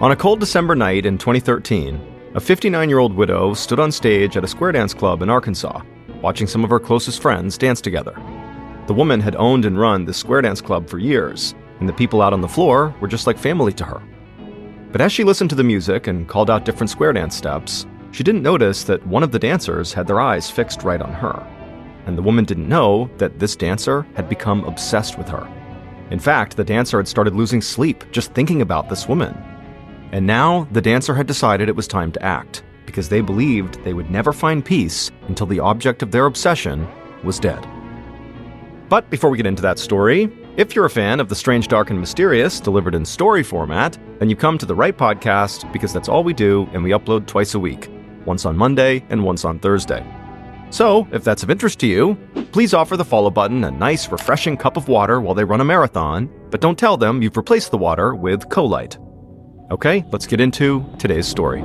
On a cold December night in 2013, a 59-year-old widow stood on stage at a square dance club in Arkansas, watching some of her closest friends dance together. The woman had owned and run this square dance club for years, and the people out on the floor were just like family to her. But as she listened to the music and called out different square dance steps, she didn't notice that one of the dancers had their eyes fixed right on her. And the woman didn't know that this dancer had become obsessed with her. In fact, the dancer had started losing sleep just thinking about this woman. And now, the dancer had decided it was time to act, because they believed they would never find peace until the object of their obsession was dead. But before we get into that story, if you're a fan of the strange, dark, and mysterious delivered in story format, then you've come to the right podcast, because that's all we do, and we upload twice a week, once on Monday and once on Thursday. So, if that's of interest to you, please offer the follow button a nice, refreshing cup of water while they run a marathon, but don't tell them you've replaced the water with Colite. Okay, let's get into today's story.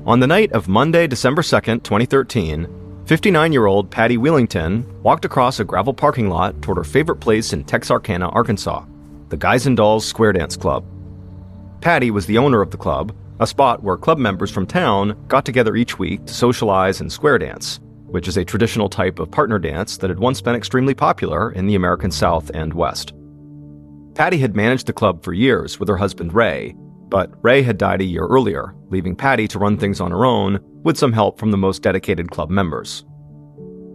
On the night of Monday, December 2nd, 2013, 59-year-old Patty Wheelington walked across a gravel parking lot toward her favorite place in Texarkana, Arkansas, the Guys and Dolls Square Dance Club. Patty was the owner of the club, a spot where club members from town got together each week to socialize and square dance, which is a traditional type of partner dance that had once been extremely popular in the American South and West. Patty had managed the club for years with her husband Ray, but Ray had died a year earlier, leaving Patty to run things on her own with some help from the most dedicated club members.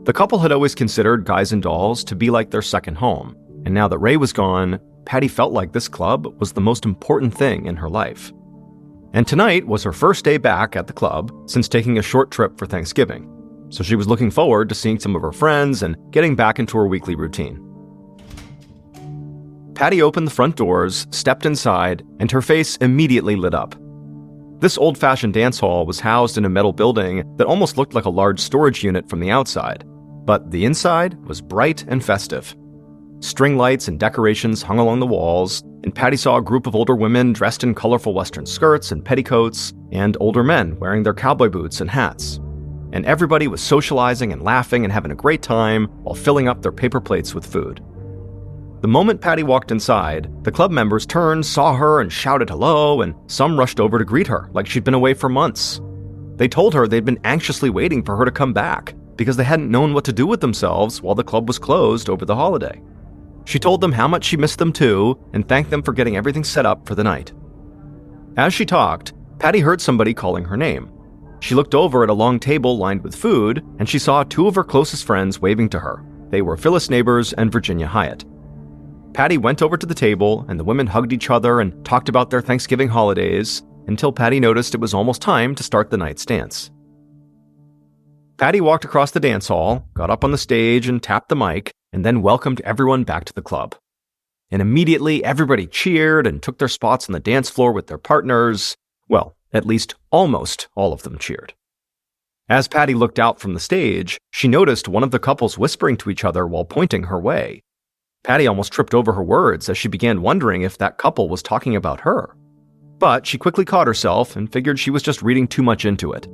The couple had always considered Guys and Dolls to be like their second home, and now that Ray was gone, Patty felt like this club was the most important thing in her life. And tonight was her first day back at the club since taking a short trip for Thanksgiving, so she was looking forward to seeing some of her friends and getting back into her weekly routine. Patty opened the front doors, stepped inside, and her face immediately lit up. This old-fashioned dance hall was housed in a metal building that almost looked like a large storage unit from the outside, but the inside was bright and festive. String lights and decorations hung along the walls, and Patty saw a group of older women dressed in colorful western skirts and petticoats, and older men wearing their cowboy boots and hats. And everybody was socializing and laughing and having a great time while filling up their paper plates with food. The moment Patty walked inside, the club members turned, saw her, and shouted hello, and some rushed over to greet her like she'd been away for months. They told her they'd been anxiously waiting for her to come back because they hadn't known what to do with themselves while the club was closed over the holiday. She told them how much she missed them too and thanked them for getting everything set up for the night. As she talked, Patty heard somebody calling her name. She looked over at a long table lined with food, and she saw two of her closest friends waving to her. They were Phyllis Neighbors and Virginia Hyatt. Patty went over to the table, and the women hugged each other and talked about their Thanksgiving holidays until Patty noticed it was almost time to start the night's dance. Patty walked across the dance hall, got up on the stage and tapped the mic, and then welcomed everyone back to the club. And immediately, everybody cheered and took their spots on the dance floor with their partners. Well, at least almost all of them cheered. As Patty looked out from the stage, she noticed one of the couples whispering to each other while pointing her way. Patty almost tripped over her words as she began wondering if that couple was talking about her. But she quickly caught herself and figured she was just reading too much into it.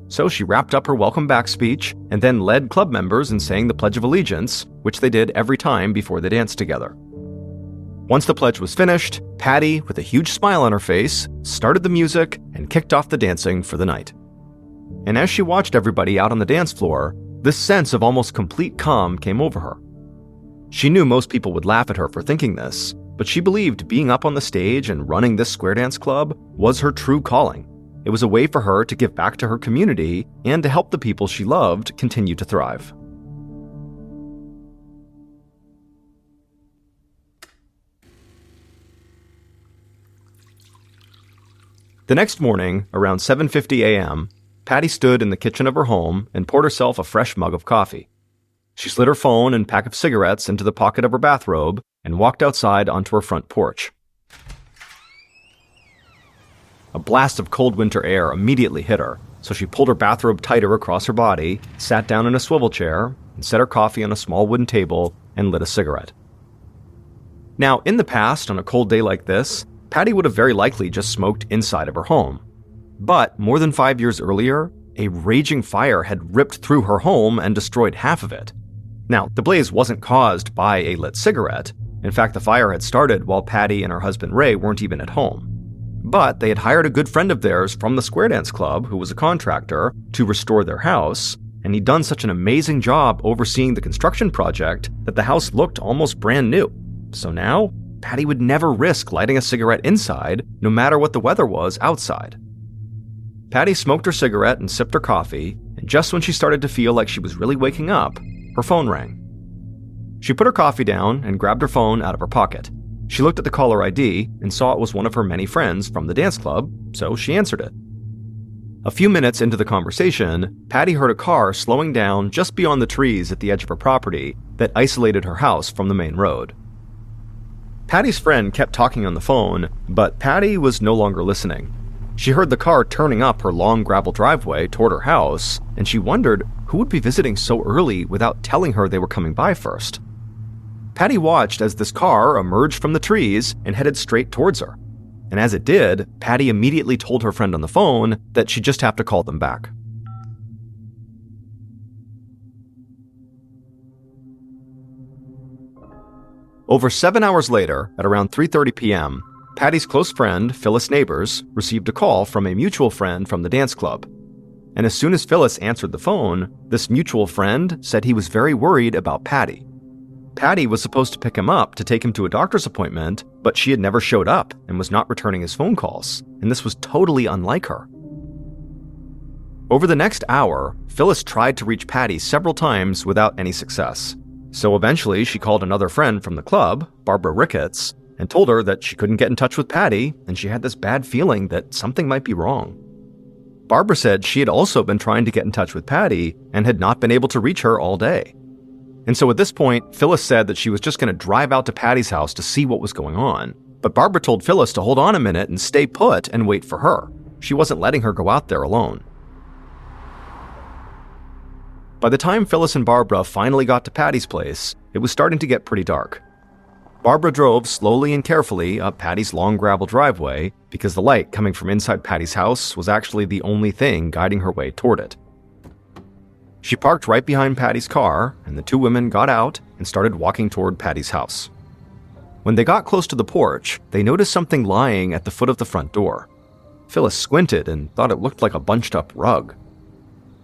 So she wrapped up her welcome back speech and then led club members in saying the Pledge of Allegiance, which they did every time before they danced together. Once the pledge was finished, Patty, with a huge smile on her face, started the music and kicked off the dancing for the night. And as she watched everybody out on the dance floor, this sense of almost complete calm came over her. She knew most people would laugh at her for thinking this, but she believed being up on the stage and running this square dance club was her true calling. It was a way for her to give back to her community and to help the people she loved continue to thrive. The next morning, around 7:50 a.m., Patty stood in the kitchen of her home and poured herself a fresh mug of coffee. She slid her phone and pack of cigarettes into the pocket of her bathrobe and walked outside onto her front porch. A blast of cold winter air immediately hit her, so she pulled her bathrobe tighter across her body, sat down in a swivel chair, and set her coffee on a small wooden table and lit a cigarette. Now, in the past, on a cold day like this, Patty would have very likely just smoked inside of her home. But more than 5 years earlier, a raging fire had ripped through her home and destroyed half of it. Now, the blaze wasn't caused by a lit cigarette. In fact, the fire had started while Patty and her husband Ray weren't even at home. But they had hired a good friend of theirs from the Square Dance Club, who was a contractor, to restore their house, and he'd done such an amazing job overseeing the construction project that the house looked almost brand new. So now, Patty would never risk lighting a cigarette inside, no matter what the weather was outside. Patty smoked her cigarette and sipped her coffee, and just when she started to feel like she was really waking up, her phone rang. She put her coffee down and grabbed her phone out of her pocket. She looked at the caller ID and saw it was one of her many friends from the dance club, so she answered it. A few minutes into the conversation, Patty heard a car slowing down just beyond the trees at the edge of her property that isolated her house from the main road. Patty's friend kept talking on the phone, but Patty was no longer listening. She heard the car turning up her long gravel driveway toward her house, and she wondered who would be visiting so early without telling her they were coming by first. Patty watched as this car emerged from the trees and headed straight towards her. And as it did, Patty immediately told her friend on the phone that she'd just have to call them back. Over 7 hours later, at around 3:30 p.m., Patty's close friend, Phyllis Neighbors, received a call from a mutual friend from the dance club. And as soon as Phyllis answered the phone, this mutual friend said he was very worried about Patty. Patty was supposed to pick him up to take him to a doctor's appointment, but she had never showed up and was not returning his phone calls, and this was totally unlike her. Over the next hour, Phyllis tried to reach Patty several times without any success. So eventually she called another friend from the club, Barbara Ricketts, and told her that she couldn't get in touch with Patty and she had this bad feeling that something might be wrong. Barbara said she had also been trying to get in touch with Patty and had not been able to reach her all day. And so at this point, Phyllis said that she was just going to drive out to Patty's house to see what was going on. But Barbara told Phyllis to hold on a minute and stay put and wait for her. She wasn't letting her go out there alone. By the time Phyllis and Barbara finally got to Patty's place, it was starting to get pretty dark. Barbara drove slowly and carefully up Patty's long gravel driveway because the light coming from inside Patty's house was actually the only thing guiding her way toward it. She parked right behind Patty's car, and the two women got out and started walking toward Patty's house. When they got close to the porch, they noticed something lying at the foot of the front door. Phyllis squinted and thought it looked like a bunched-up rug.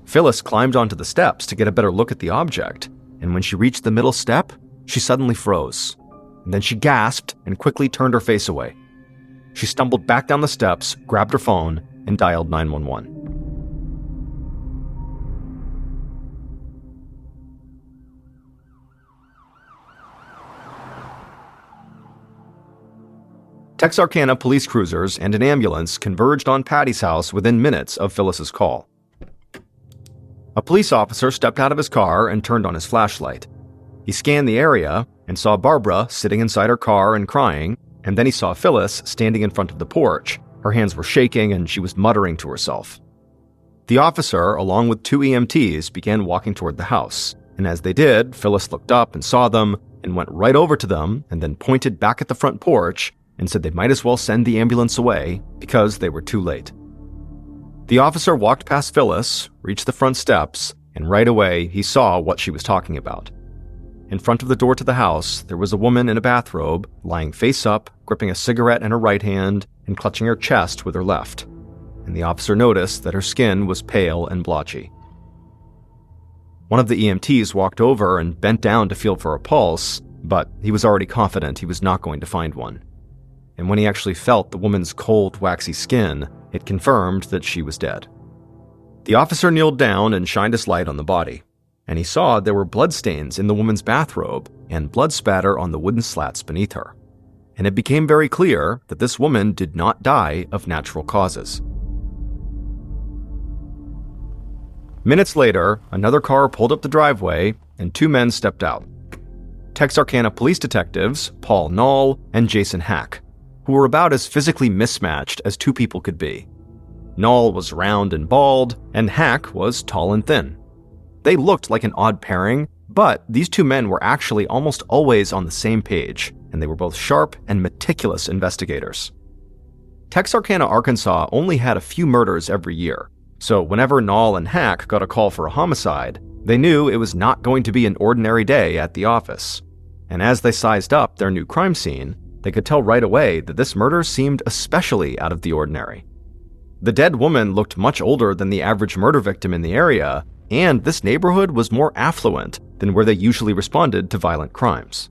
Phyllis climbed onto the steps to get a better look at the object, and when she reached the middle step, she suddenly froze. And then she gasped and quickly turned her face away. She stumbled back down the steps, grabbed her phone, and dialed 911. Texarkana police cruisers and an ambulance converged on Patty's house within minutes of Phyllis's call. A police officer stepped out of his car and turned on his flashlight. He scanned the area and saw Barbara sitting inside her car and crying, and then he saw Phyllis standing in front of the porch. Her hands were shaking and she was muttering to herself. The officer, along with 2 EMTs, began walking toward the house, and as they did, Phyllis looked up and saw them and went right over to them and then pointed back at the front porch and said they might as well send the ambulance away because they were too late. The officer walked past Phyllis, reached the front steps, and right away he saw what she was talking about. In front of the door to the house, there was a woman in a bathrobe, lying face up, gripping a cigarette in her right hand and clutching her chest with her left. And the officer noticed that her skin was pale and blotchy. One of the EMTs walked over and bent down to feel for a pulse, but he was already confident he was not going to find one. And when he actually felt the woman's cold, waxy skin, it confirmed that she was dead. The officer kneeled down and shined his light on the body, and he saw there were bloodstains in the woman's bathrobe and blood spatter on the wooden slats beneath her. And it became very clear that this woman did not die of natural causes. Minutes later, another car pulled up the driveway and 2 men stepped out. Texarkana police detectives Paul Knoll and Jason Hack. who were about as physically mismatched as two people could be. Noll was round and bald, and Hack was tall and thin. They looked like an odd pairing, but these two men were actually almost always on the same page, and they were both sharp and meticulous investigators. Texarkana, Arkansas only had a few murders every year, so whenever Noll and Hack got a call for a homicide, they knew it was not going to be an ordinary day at the office. And as they sized up their new crime scene, they could tell right away that this murder seemed especially out of the ordinary. The dead woman looked much older than the average murder victim in the area, and this neighborhood was more affluent than where they usually responded to violent crimes.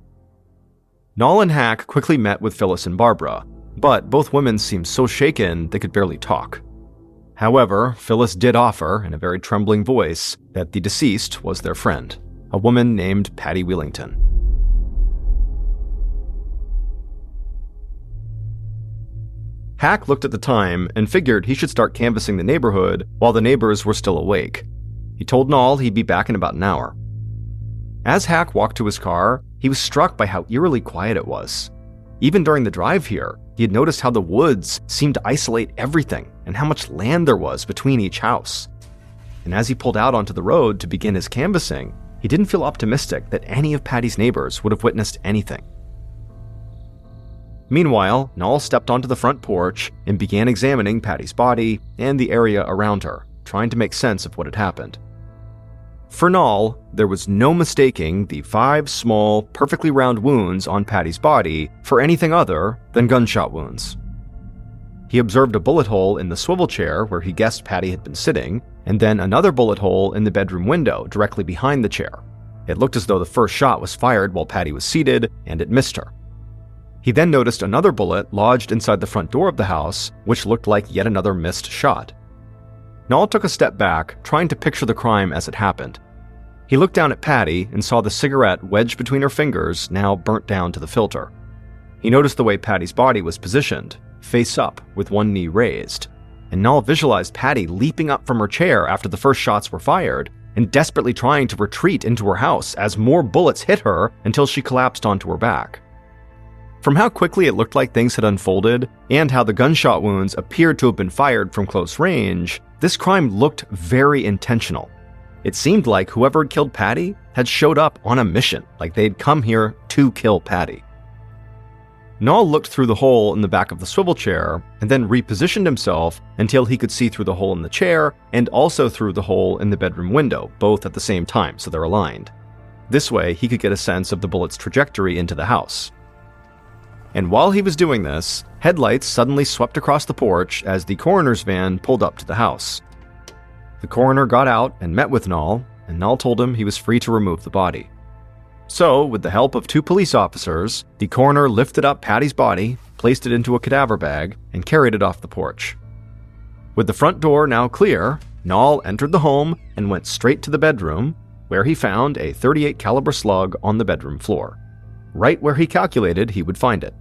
Noll and Hack quickly met with Phyllis and Barbara, but both women seemed so shaken they could barely talk. However, Phyllis did offer, in a very trembling voice, that the deceased was their friend, a woman named Patty Wheelington. Hack looked at the time and figured he should start canvassing the neighborhood while the neighbors were still awake. He told Noll he'd be back in about an hour. As Hack walked to his car, he was struck by how eerily quiet it was. Even during the drive here, he had noticed how the woods seemed to isolate everything and how much land there was between each house. And as he pulled out onto the road to begin his canvassing, he didn't feel optimistic that any of Patty's neighbors would have witnessed anything. Meanwhile, Noll stepped onto the front porch and began examining Patty's body and the area around her, trying to make sense of what had happened. For Noll, there was no mistaking the 5 small, perfectly round wounds on Patty's body for anything other than gunshot wounds. He observed a bullet hole in the swivel chair where he guessed Patty had been sitting, and then another bullet hole in the bedroom window directly behind the chair. It looked as though the first shot was fired while Patty was seated, and it missed her. He then noticed another bullet lodged inside the front door of the house, which looked like yet another missed shot. Noll took a step back, trying to picture the crime as it happened. He looked down at Patty and saw the cigarette wedged between her fingers, now burnt down to the filter. He noticed the way Patty's body was positioned, face up with one knee raised, and Noll visualized Patty leaping up from her chair after the first shots were fired and desperately trying to retreat into her house as more bullets hit her until she collapsed onto her back. From how quickly it looked like things had unfolded, and how the gunshot wounds appeared to have been fired from close range, this crime looked very intentional. It seemed like whoever had killed Patty had showed up on a mission, like they'd come here to kill Patty. Noll looked through the hole in the back of the swivel chair, and then repositioned himself until he could see through the hole in the chair and also through the hole in the bedroom window, both at the same time, so they're aligned. This way, he could get a sense of the bullet's trajectory into the house. And while he was doing this, headlights suddenly swept across the porch as the coroner's van pulled up to the house. The coroner got out and met with Noll, and Noll told him he was free to remove the body. So, with the help of 2 police officers, the coroner lifted up Patty's body, placed it into a cadaver bag, and carried it off the porch. With the front door now clear, Noll entered the home and went straight to the bedroom, where he found a .38 caliber slug on the bedroom floor, right where he calculated he would find it.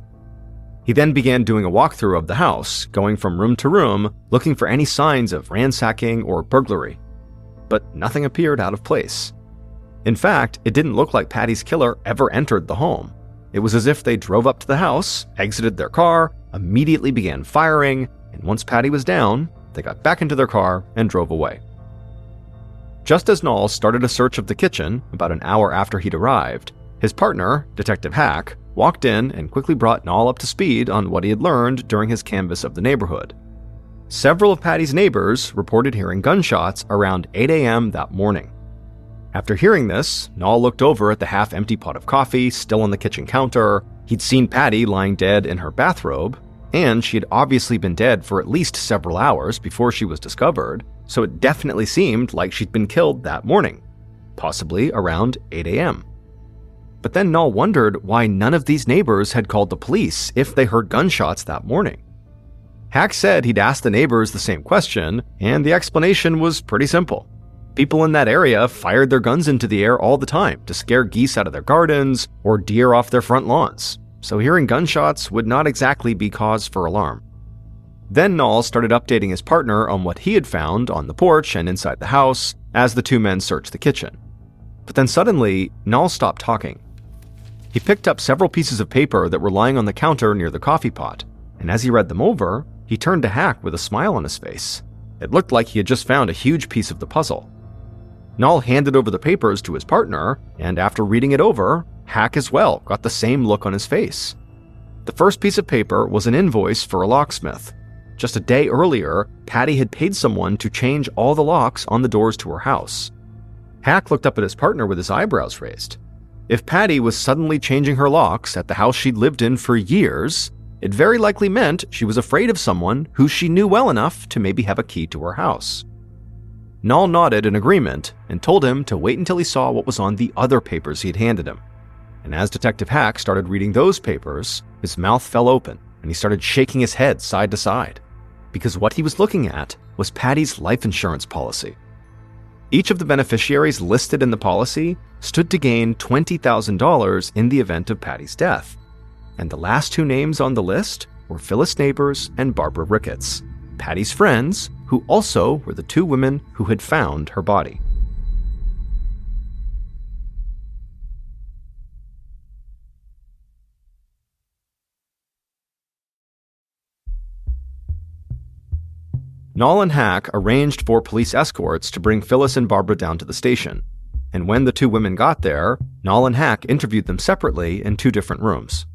He then began doing a walkthrough of the house, going from room to room, looking for any signs of ransacking or burglary. But nothing appeared out of place. In fact, it didn't look like Patty's killer ever entered the home. It was as if they drove up to the house, exited their car, immediately began firing, and once Patty was down, they got back into their car and drove away. Just as Noll started a search of the kitchen, about an hour after he'd arrived, his partner, Detective Hack, walked in and quickly brought Noll up to speed on what he had learned during his canvass of the neighborhood. Several of Patty's neighbors reported hearing gunshots around 8 a.m. that morning. After hearing this, Noll looked over at the half-empty pot of coffee still on the kitchen counter. He'd seen Patty lying dead in her bathrobe, and she had obviously been dead for at least several hours before she was discovered, so it definitely seemed like she'd been killed that morning, possibly around 8 a.m. But then Noll wondered why none of these neighbors had called the police if they heard gunshots that morning. Hack said he'd asked the neighbors the same question, and the explanation was pretty simple. People in that area fired their guns into the air all the time to scare geese out of their gardens or deer off their front lawns, so hearing gunshots would not exactly be cause for alarm. Then Noll started updating his partner on what he had found on the porch and inside the house as the 2 men searched the kitchen. But then suddenly, Noll stopped talking. He picked up several pieces of paper that were lying on the counter near the coffee pot. and as he read them over, he turned to Hack with a smile on his face. It looked like he had just found a huge piece of the puzzle. Nall handed over the papers to his partner, and after reading it over, Hack as well got the same look on his face. The first piece of paper was an invoice for a locksmith. Just a day earlier, Patty had paid someone to change all the locks on the doors to her house. Hack looked up at his partner with his eyebrows raised. If Patty was suddenly changing her locks at the house she'd lived in for years, it very likely meant she was afraid of someone who she knew well enough to maybe have a key to her house. Nall nodded in agreement and told him to wait until he saw what was on the other papers he had handed him. And as Detective Hack started reading those papers, his mouth fell open and he started shaking his head side to side, because what he was looking at was Patty's life insurance policy. Each of the beneficiaries listed in the policy stood to gain $20,000 in the event of Patty's death, and the last two names on the list were Phyllis Neighbors and Barbara Ricketts, Patty's friends, who also were the two women who had found her body. Nall and Hack arranged for police escorts to bring Phyllis and Barbara down to the station, and when the two women got there, Nall and Hack interviewed them separately in two different rooms.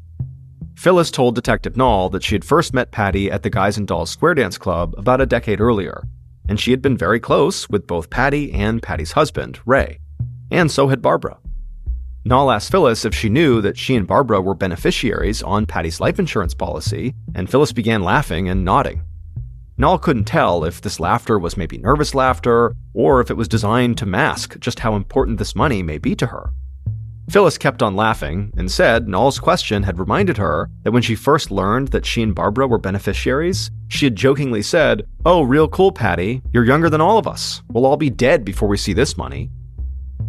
Phyllis told Detective Nall that she had first met Patty at the Guys and Dolls Square Dance Club about a decade earlier, and she had been very close with both Patty and Patty's husband, Ray, and so had Barbara. Nall asked Phyllis if she knew that she and Barbara were beneficiaries on Patty's life insurance policy, and Phyllis began laughing and nodding. Nall couldn't tell if this laughter was maybe nervous laughter, or if it was designed to mask just how important this money may be to her. Phyllis kept on laughing and said Nall's question had reminded her that when she first learned that she and Barbara were beneficiaries, she had jokingly said, "Oh, real cool, Patty. You're younger than all of us. We'll all be dead before we see this money."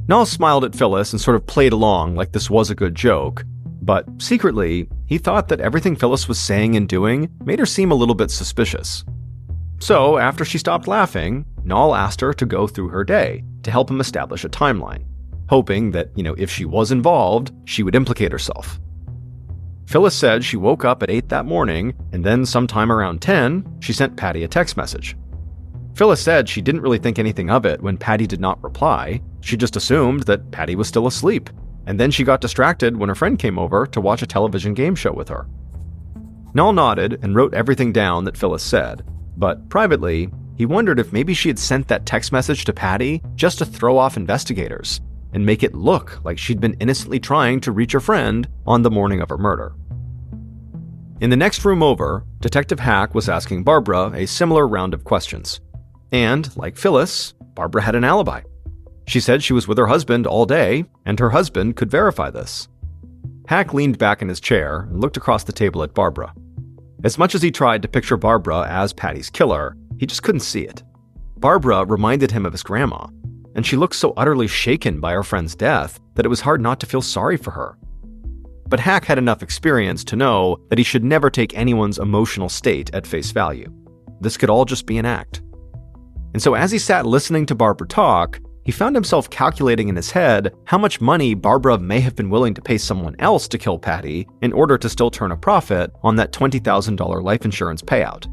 Nall smiled at Phyllis and sort of played along like this was a good joke, but secretly, he thought that everything Phyllis was saying and doing made her seem a little bit suspicious. So, after she stopped laughing, Nall asked her to go through her day to help him establish a timeline, hoping that, if she was involved, she would implicate herself. Phyllis said she woke up at 8 that morning, and then sometime around 10, she sent Patty a text message. Phyllis said she didn't really think anything of it when Patty did not reply. She just assumed that Patty was still asleep, and then she got distracted when her friend came over to watch a television game show with her. Nall nodded and wrote everything down that Phyllis said, but privately, he wondered if maybe she had sent that text message to Patty just to throw off investigators and make it look like she'd been innocently trying to reach her friend on the morning of her murder. In the next room over, Detective Hack was asking Barbara a similar round of questions. And, like Phyllis, Barbara had an alibi. She said she was with her husband all day, and her husband could verify this. Hack leaned back in his chair and looked across the table at Barbara. As much as he tried to picture Barbara as Patty's killer, he just couldn't see it. Barbara reminded him of his grandma, and she looked so utterly shaken by her friend's death that it was hard not to feel sorry for her. But Hack had enough experience to know that he should never take anyone's emotional state at face value. This could all just be an act. And so as he sat listening to Barbara talk, he found himself calculating in his head how much money Barbara may have been willing to pay someone else to kill Patty in order to still turn a profit on that $20,000 life insurance payout.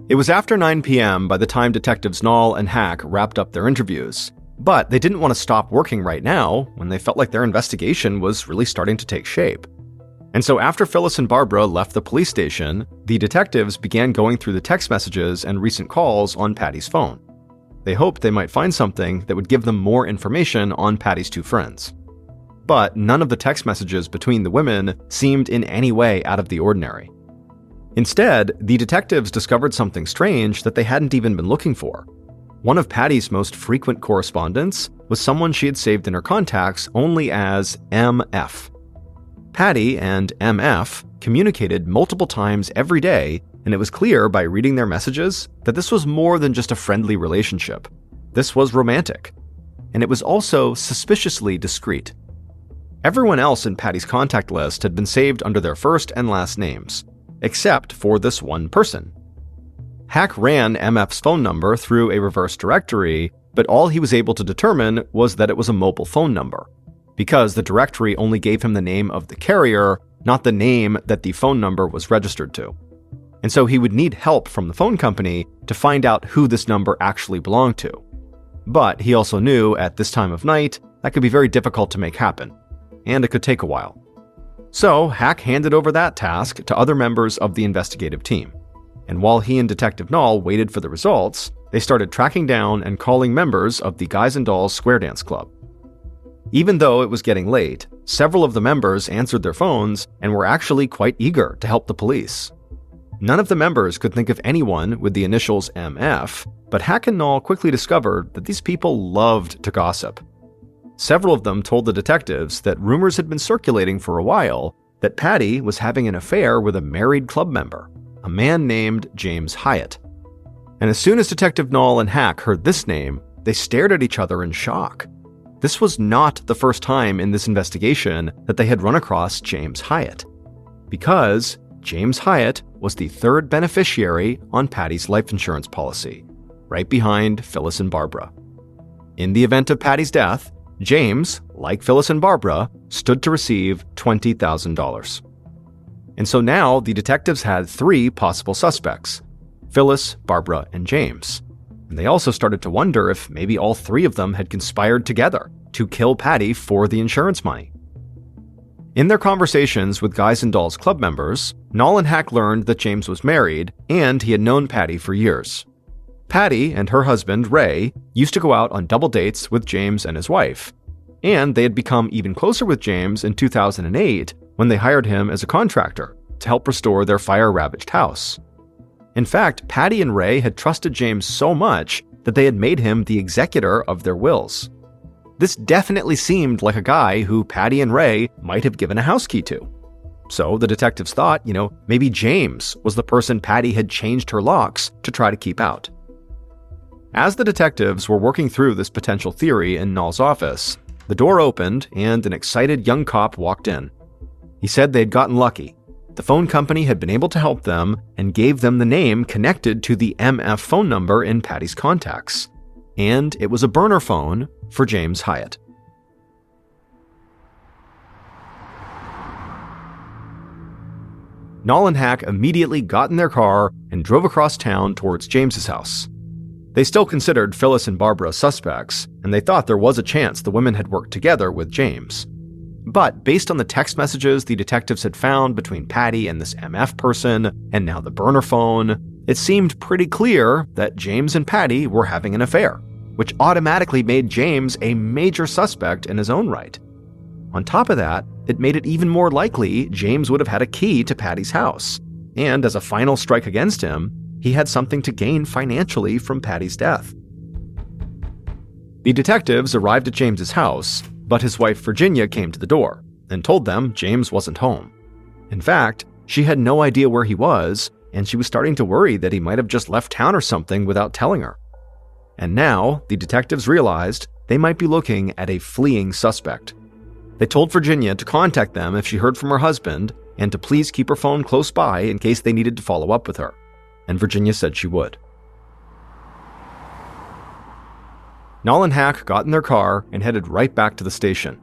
It was after 9 p.m. by the time Detectives Nall and Hack wrapped up their interviews, but they didn't want to stop working right now when they felt like their investigation was really starting to take shape. And so after Phyllis and Barbara left the police station, the detectives began going through the text messages and recent calls on Patty's phone. They hoped they might find something that would give them more information on Patty's two friends. But none of the text messages between the women seemed in any way out of the ordinary. Instead, the detectives discovered something strange that they hadn't even been looking for. One of Patty's most frequent correspondents was someone she had saved in her contacts only as MF. Patty and MF communicated multiple times every day, and it was clear by reading their messages that this was more than just a friendly relationship. This was romantic. And it was also suspiciously discreet. Everyone else in Patty's contact list had been saved under their first and last names, except for this one person. Hack ran MF's phone number through a reverse directory, but all he was able to determine was that it was a mobile phone number. Because the directory only gave him the name of the carrier, not the name that the phone number was registered to. And so he would need help from the phone company to find out who this number actually belonged to. But he also knew at this time of night that could be very difficult to make happen, and it could take a while. So Hack handed over that task to other members of the investigative team. And while he and Detective Nall waited for the results, they started tracking down and calling members of the Guys and Dolls Square Dance Club. Even though it was getting late, several of the members answered their phones and were actually quite eager to help the police. None of the members could think of anyone with the initials MF, but Hack and Nall quickly discovered that these people loved to gossip. Several of them told the detectives that rumors had been circulating for a while that Patty was having an affair with a married club member, a man named James Hyatt. And as soon as Detective Nall and Hack heard this name, they stared at each other in shock. This was not the first time in this investigation that they had run across James Hyatt, because James Hyatt was the third beneficiary on Patty's life insurance policy, right behind Phyllis and Barbara. In the event of Patty's death, James, like Phyllis and Barbara, stood to receive $20,000. And so now the detectives had 3 possible suspects: Phyllis, Barbara, and James. And they also started to wonder if maybe all 3 of them had conspired together to kill Patty for the insurance money. In their conversations with Guys and Dolls Club members, Nall and Hack learned that James was married and he had known Patty for years. Patty and her husband, Ray, used to go out on double dates with James and his wife, and they had become even closer with James in 2008 when they hired him as a contractor to help restore their fire-ravaged house. In fact, Patty and Ray had trusted James so much that they had made him the executor of their wills. This definitely seemed like a guy who Patty and Ray might have given a house key to. So the detectives thought, maybe James was the person Patty had changed her locks to try to keep out. As the detectives were working through this potential theory in Nall's office, the door opened and an excited young cop walked in. He said they had gotten lucky. The phone company had been able to help them and gave them the name connected to the MF phone number in Patty's contacts. And it was a burner phone for James Hyatt. Nall and Hack immediately got in their car and drove across town towards James's house. They still considered Phyllis and Barbara suspects, and they thought there was a chance the women had worked together with James. But based on the text messages the detectives had found between Patty and this MF person, and now the burner phone, it seemed pretty clear that James and Patty were having an affair, which automatically made James a major suspect in his own right. On top of that, it made it even more likely James would have had a key to Patty's house, and as a final strike against him, he had something to gain financially from Patty's death. The detectives arrived at James's house, but his wife Virginia came to the door and told them James wasn't home. In fact, she had no idea where he was, and she was starting to worry that he might have just left town or something without telling her. And now, the detectives realized they might be looking at a fleeing suspect. They told Virginia to contact them if she heard from her husband and to please keep her phone close by in case they needed to follow up with her. And Virginia said she would. Nall and Hack got in their car and headed right back to the station.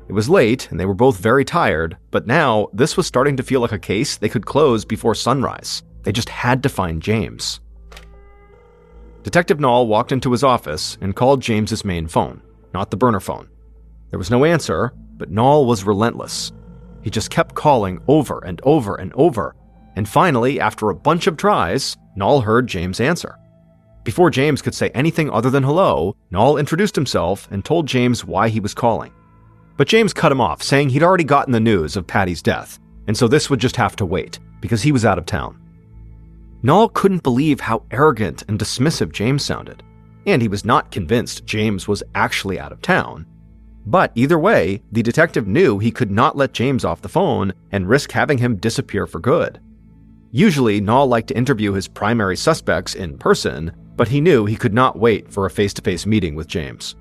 It was late and they were both very tired, but now this was starting to feel like a case they could close before sunrise. They just had to find James. Detective Nall walked into his office and called James's main phone, not the burner phone. There was no answer, but Nall was relentless. He just kept calling over and over and over, and finally, after a bunch of tries, Nall heard James answer. Before James could say anything other than hello, Nall introduced himself and told James why he was calling. But James cut him off, saying he'd already gotten the news of Patty's death, and so this would just have to wait, because he was out of town. Nall couldn't believe how arrogant and dismissive James sounded, and he was not convinced James was actually out of town. But either way, the detective knew he could not let James off the phone and risk having him disappear for good. Usually, Nall liked to interview his primary suspects in person, but he knew he could not wait for a face-to-face meeting with James.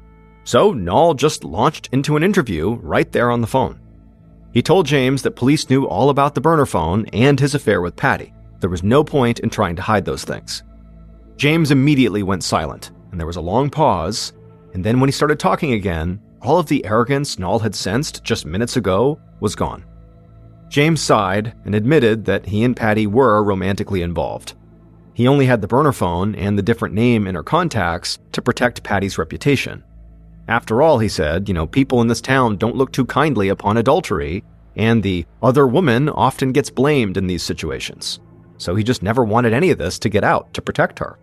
So Nall just launched into an interview right there on the phone. He told James that police knew all about the burner phone and his affair with Patty. There was no point in trying to hide those things. James immediately went silent, and there was a long pause, and then when he started talking again, all of the arrogance Nall had sensed just minutes ago was gone. James sighed and admitted that he and Patty were romantically involved. He only had the burner phone and the different name in her contacts to protect Patty's reputation. After all, he said, people in this town don't look too kindly upon adultery, and the other woman often gets blamed in these situations. So he just never wanted any of this to get out to protect her.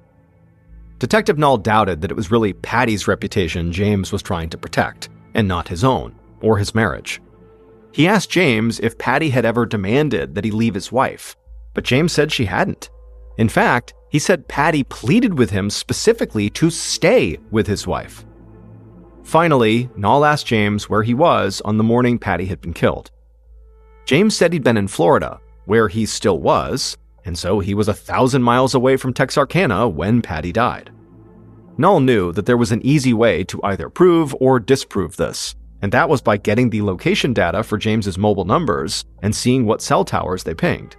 Detective Null doubted that it was really Patty's reputation James was trying to protect, and not his own, or his marriage. He asked James if Patty had ever demanded that he leave his wife, but James said she hadn't. In fact, he said Patty pleaded with him specifically to stay with his wife. Finally, Null asked James where he was on the morning Patty had been killed. James said he'd been in Florida, where he still was, and so he was 1,000 miles away from Texarkana when Patty died. Null knew that there was an easy way to either prove or disprove this, and that was by getting the location data for James's mobile numbers and seeing what cell towers they pinged.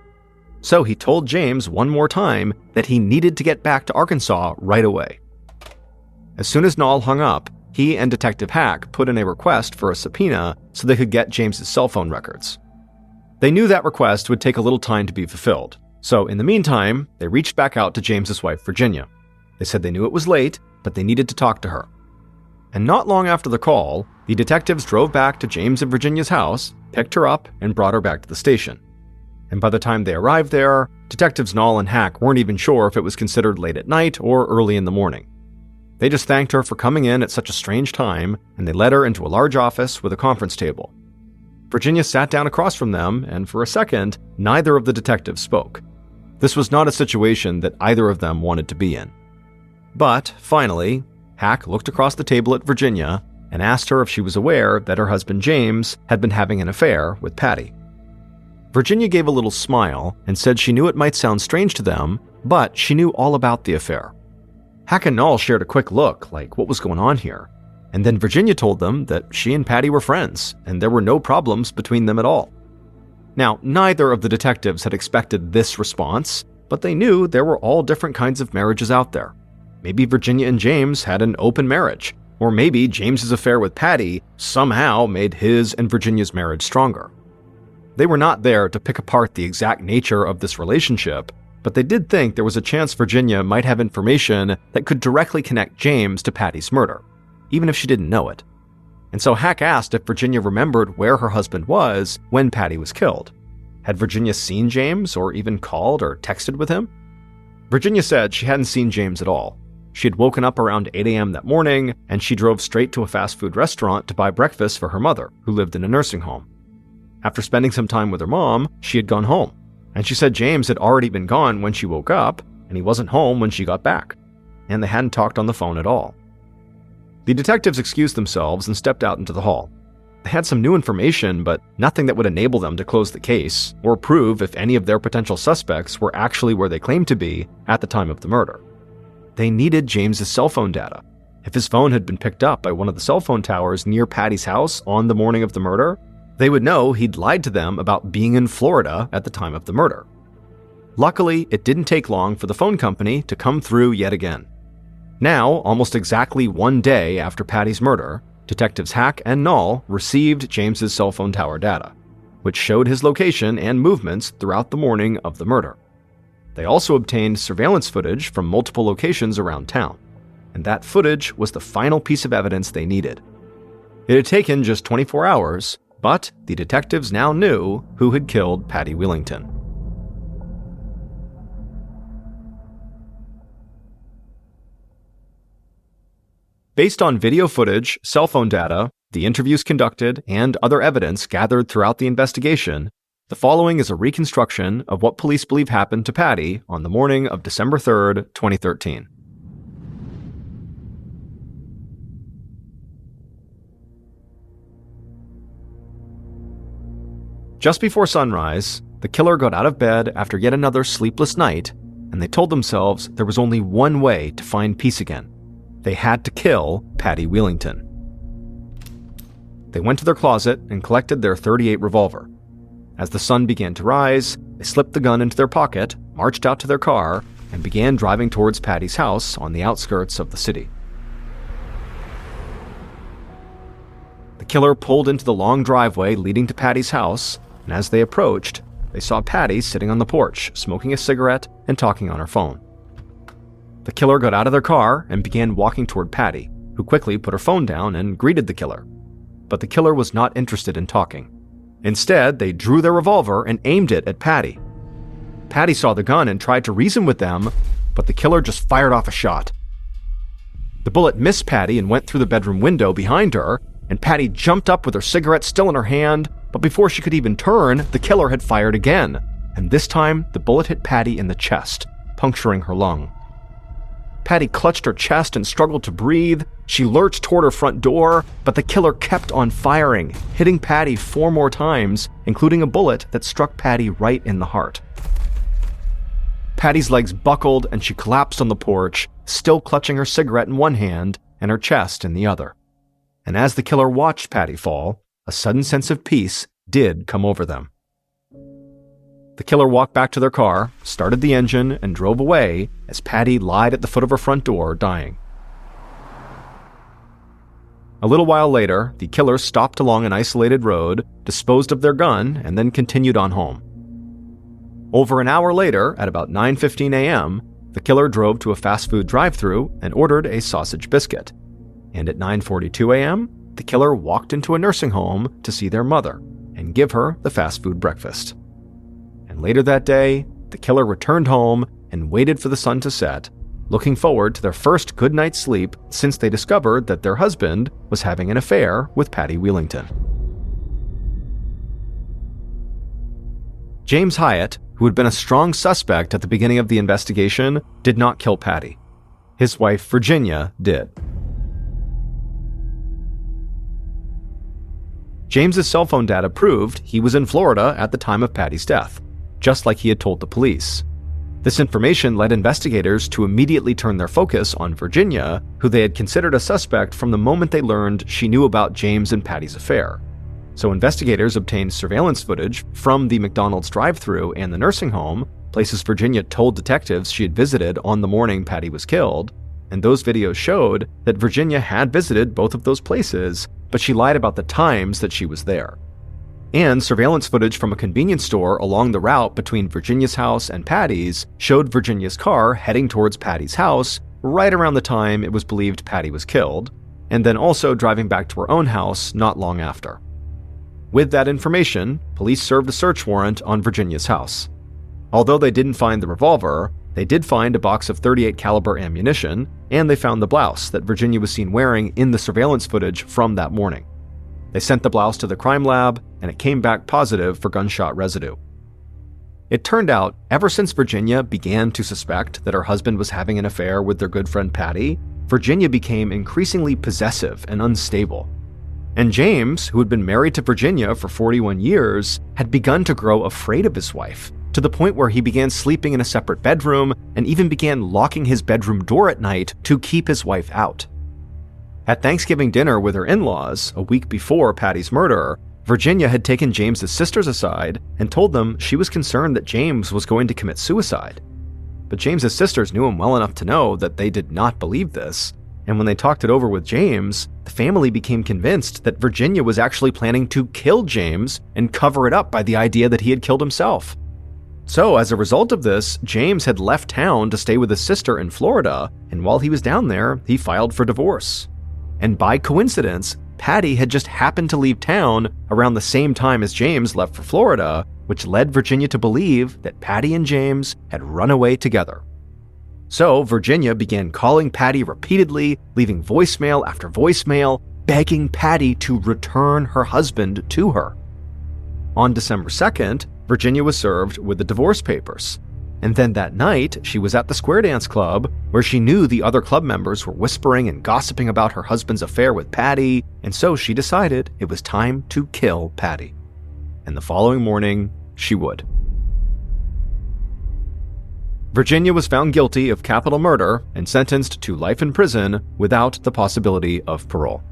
So he told James one more time that he needed to get back to Arkansas right away. As soon as Null hung up, he and Detective Hack put in a request for a subpoena so they could get James's cell phone records. They knew that request would take a little time to be fulfilled, so in the meantime, they reached back out to James's wife, Virginia. They said they knew it was late, but they needed to talk to her. And not long after the call, the detectives drove back to James and Virginia's house, picked her up, and brought her back to the station. And by the time they arrived there, Detectives Null and Hack weren't even sure if it was considered late at night or early in the morning. They just thanked her for coming in at such a strange time, and they led her into a large office with a conference table. Virginia sat down across from them, and for a second, neither of the detectives spoke. This was not a situation that either of them wanted to be in. But, finally, Hack looked across the table at Virginia and asked her if she was aware that her husband James had been having an affair with Patty. Virginia gave a little smile and said she knew it might sound strange to them, but she knew all about the affair. Hack and Null shared a quick look, like what was going on here, and then Virginia told them that she and Patty were friends, and there were no problems between them at all. Now, neither of the detectives had expected this response, but they knew there were all different kinds of marriages out there. Maybe Virginia and James had an open marriage, or maybe James's affair with Patty somehow made his and Virginia's marriage stronger. They were not there to pick apart the exact nature of this relationship, but they did think there was a chance Virginia might have information that could directly connect James to Patty's murder, even if she didn't know it. And so Hack asked if Virginia remembered where her husband was when Patty was killed. Had Virginia seen James or even called or texted with him? Virginia said she hadn't seen James at all. She had woken up around 8 a.m. that morning, and she drove straight to a fast food restaurant to buy breakfast for her mother, who lived in a nursing home. After spending some time with her mom, she had gone home, and she said James had already been gone when she woke up, and he wasn't home when she got back, and they hadn't talked on the phone at all. The detectives excused themselves and stepped out into the hall. They had some new information, but nothing that would enable them to close the case or prove if any of their potential suspects were actually where they claimed to be at the time of the murder. They needed James's cell phone data. If his phone had been picked up by one of the cell phone towers near Patty's house on the morning of the murder, they would know he'd lied to them about being in Florida at the time of the murder. Luckily, it didn't take long for the phone company to come through yet again. Now, almost exactly 1 day after Patty's murder, Detectives Hack and Null received James's cell phone tower data, which showed his location and movements throughout the morning of the murder. They also obtained surveillance footage from multiple locations around town, and that footage was the final piece of evidence they needed. It had taken just 24 hours, but the detectives now knew who had killed Patty Wheelington. Based on video footage, cell phone data, the interviews conducted, and other evidence gathered throughout the investigation, the following is a reconstruction of what police believe happened to Patty on the morning of December 3rd, 2013. Just before sunrise, the killer got out of bed after yet another sleepless night, and they told themselves there was only one way to find peace again. They had to kill Patty Wheelington. They went to their closet and collected their .38 revolver. As the sun began to rise, they slipped the gun into their pocket, marched out to their car, and began driving towards Patty's house on the outskirts of the city. The killer pulled into the long driveway leading to Patty's house, and as they approached, they saw Patty sitting on the porch, smoking a cigarette and talking on her phone. The killer got out of their car and began walking toward Patty, who quickly put her phone down and greeted the killer. But the killer was not interested in talking. Instead, they drew their revolver and aimed it at Patty. Patty saw the gun and tried to reason with them, but the killer just fired off a shot. The bullet missed Patty and went through the bedroom window behind her, and Patty jumped up with her cigarette still in her hand, but before she could even turn, the killer had fired again, and this time the bullet hit Patty in the chest, puncturing her lung. Patty clutched her chest and struggled to breathe. She lurched toward her front door, but the killer kept on firing, hitting Patty 4 more times, including a bullet that struck Patty right in the heart. Patty's legs buckled and she collapsed on the porch, still clutching her cigarette in one hand and her chest in the other. And as the killer watched Patty fall, a sudden sense of peace did come over them. The killer walked back to their car, started the engine, and drove away as Patty lied at the foot of her front door, dying. A little while later, the killer stopped along an isolated road, disposed of their gun, and then continued on home. Over an hour later, at about 9:15 a.m., the killer drove to a fast food drive-thru and ordered a sausage biscuit. And at 9:42 a.m., the killer walked into a nursing home to see their mother and give her the fast food breakfast. And later that day, the killer returned home and waited for the sun to set, looking forward to their first good night's sleep since they discovered that their husband was having an affair with Patty Wheelington. James Hyatt, who had been a strong suspect at the beginning of the investigation, did not kill Patty. His wife, Virginia, did. James's cell phone data proved he was in Florida at the time of Patty's death, just like he had told the police. This information led investigators to immediately turn their focus on Virginia, who they had considered a suspect from the moment they learned she knew about James and Patty's affair. So investigators obtained surveillance footage from the McDonald's drive-thru and the nursing home, places Virginia told detectives she had visited on the morning Patty was killed, and those videos showed that Virginia had visited both of those places, but she lied about the times that she was there. And surveillance footage from a convenience store along the route between Virginia's house and Patty's showed Virginia's car heading towards Patty's house right around the time it was believed Patty was killed, and then also driving back to her own house not long after. With that information, police served a search warrant on Virginia's house. Although they didn't find the revolver, they did find a box of .38 caliber ammunition, and they found the blouse that Virginia was seen wearing in the surveillance footage from that morning. They sent the blouse to the crime lab, and it came back positive for gunshot residue. It turned out, ever since Virginia began to suspect that her husband was having an affair with their good friend Patty, Virginia became increasingly possessive and unstable. And James, who had been married to Virginia for 41 years, had begun to grow afraid of his wife, to the point where he began sleeping in a separate bedroom and even began locking his bedroom door at night to keep his wife out. At Thanksgiving dinner with her in-laws, a week before Patty's murder, Virginia had taken James's sisters aside and told them she was concerned that James was going to commit suicide. But James's sisters knew him well enough to know that they did not believe this, and when they talked it over with James, the family became convinced that Virginia was actually planning to kill James and cover it up by the idea that he had killed himself. So, as a result of this, James had left town to stay with his sister in Florida, and while he was down there, he filed for divorce. And by coincidence, Patty had just happened to leave town around the same time as James left for Florida, which led Virginia to believe that Patty and James had run away together. So Virginia began calling Patty repeatedly, leaving voicemail after voicemail, begging Patty to return her husband to her. On December 2nd, Virginia was served with the divorce papers. And then that night, she was at the Square Dance Club, where she knew the other club members were whispering and gossiping about her husband's affair with Patty, and so she decided it was time to kill Patty. And the following morning, she would. Virginia was found guilty of capital murder and sentenced to life in prison without the possibility of parole.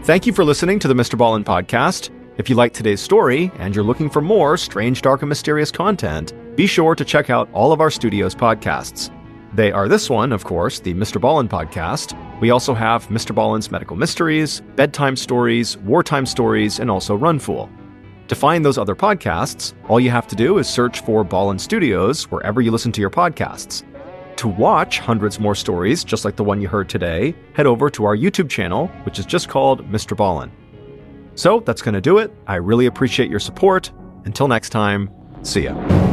Thank you for listening to the Mr. Ballen Podcast. If you liked today's story and you're looking for more strange, dark, and mysterious content, be sure to check out all of our studio's podcasts. They are this one, of course, the Mr. Ballen Podcast. We also have Mr. Ballen's Medical Mysteries, Bedtime Stories, Wartime Stories, and also Runfool. To find those other podcasts, all you have to do is search for Ballen Studios wherever you listen to your podcasts. To watch hundreds more stories just like the one you heard today, head over to our YouTube channel, which is just called Mr. Ballen. So that's going to do it. I really appreciate your support. Until next time, see ya.